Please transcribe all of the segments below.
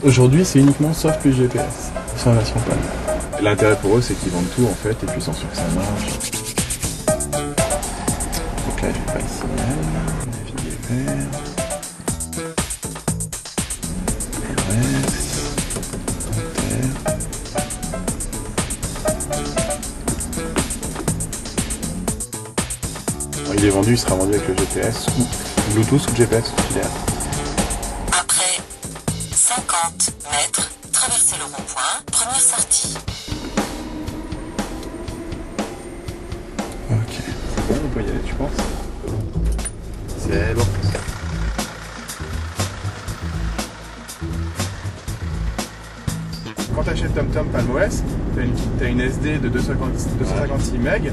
Aujourd'hui, c'est uniquement sauf plus GPS, sans version panne. L'intérêt pour eux, c'est qu'ils vendent tout en fait, et puis ils sont sûrs que ça marche. Donc là, j'ai pas le signal, naviguer vert. Il est vendu, il sera vendu avec le GPS ou Bluetooth ou GPS auxiliaire. Après 50 mètres, traversez le rond-point, première sortie. Ok. C'est bon, on peut y aller, tu penses? C'est bon. Quand tu achètes TomTom PalmOS, tu as une SD de 256 MB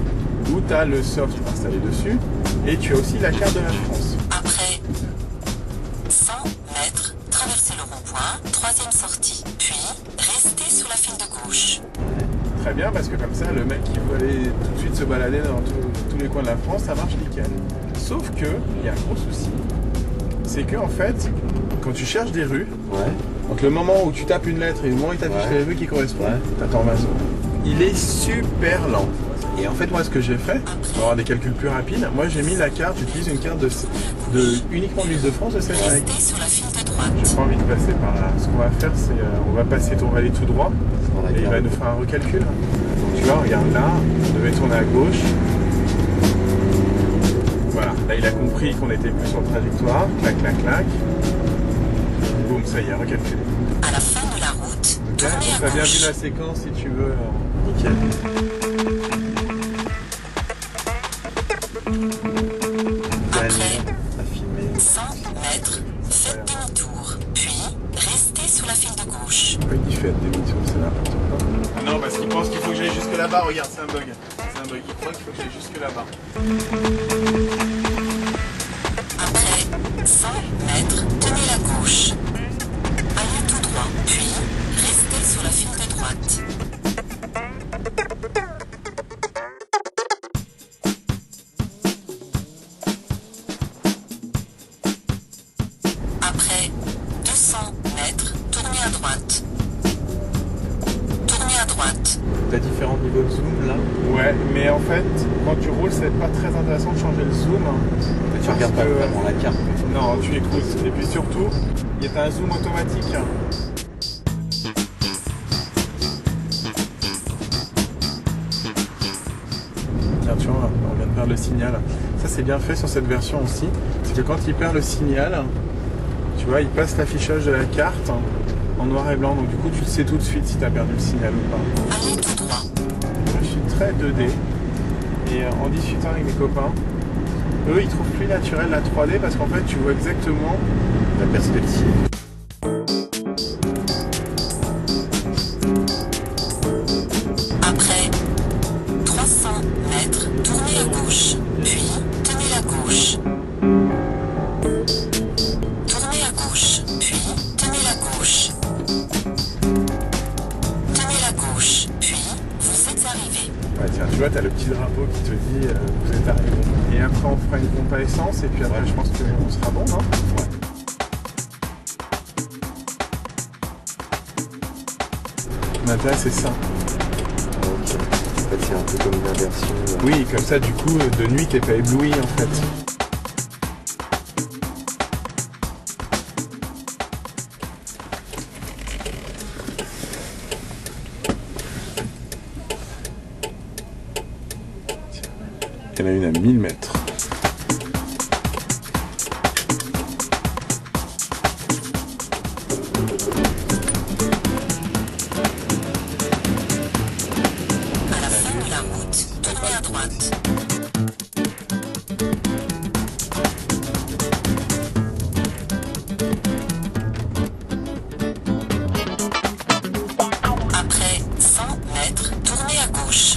où tu as le soft installé dessus et tu as aussi la carte de la France. Après 100 mètres, traversez le rond-point, troisième sortie. Puis, restez sous la file de gauche. Très bien, parce que comme ça, le mec qui veut aller tout de suite se balader dans tous les coins de la France, ça marche nickel. Sauf que, il y a un gros souci, c'est que en fait, quand tu cherches des rues, entre le moment où tu tapes une lettre et le moment où il t'affiche les rues qui correspondent, t'attends 20 secondes. Il est super lent. Et en fait, moi, ce que j'ai fait, pour avoir des calculs plus rapides, moi j'ai mis la carte, j'utilise une carte uniquement de l'Île-de-France de cette règle. Restez sur la file de droite. J'ai pas envie de passer par là. Ce qu'on va faire, c'est on va aller tout droit et il va nous faire un recalcul. Donc tu vois, regarde là, on devait tourner à gauche. Voilà, là il a compris qu'on était plus sur le trajectoire. Clac, clac, clac. Boum, ça y est, recalculé. À la fin de la route, Ok, tournez donc à t'as bien gauche. vu la séquence si tu veux. Nickel. Après 100 mètres, faites demi-tour. Puis, restez sous la file de gauche. Pourquoi il dit faites demi-tour, c'est n'importe quoi. Non, parce qu'il pense qu'il faut que j'aille jusque là-bas. Regarde, c'est un bug. C'est un bug. Il croit qu'il faut que j'aille jusque là-bas. Après 100 mètres, tenez la gauche. Allez tout droit, puis restez sur la file de droite. Après 200 mètres, tournez à droite. Tournez à droite. T'as différents niveaux de zoom là. Ouais, mais en fait, quand tu roules, c'est pas très intéressant de changer le zoom. Mais tu regardes pas vraiment la carte. Non, tu écoutes. Et puis surtout, il y a un zoom automatique. Tiens, tu vois, on vient de perdre le signal. Ça, c'est bien fait sur cette version aussi. C'est que quand il perd le signal, tu vois, il passe l'affichage de la carte en noir et blanc. Donc du coup, tu le sais tout de suite si tu as perdu le signal ou pas. Allez tout droit. Moi, je suis très 2D. Et en discutant avec mes copains, eux, ils trouvent plus naturel la 3D parce qu'en fait, tu vois exactement la perspective. Après 300 mètres, tournez à gauche. Puis, tenez la gauche. Tournez à gauche. Puis, tenez la gauche. Tenez la gauche. Puis, vous êtes arrivé. Ouais, tiens, tu vois, t'as le petit drapeau qui te dit vous êtes arrivé. Et après, on fera une pompe à essence et puis après, je pense qu'on sera bon, non? Ouais. L'intérêt, c'est ça. Ok. En fait, c'est un peu comme une inversion. Oui, comme ça, du coup, de nuit, t'es pas ébloui, en fait. Il y en a une à 1000 mètres. À la fin de la route, tournez à droite. Après 100 mètres, tournez à gauche.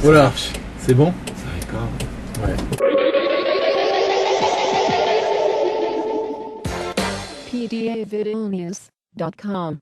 Voilà, c'est bon? Ça record. Ouais. pdavidonius.com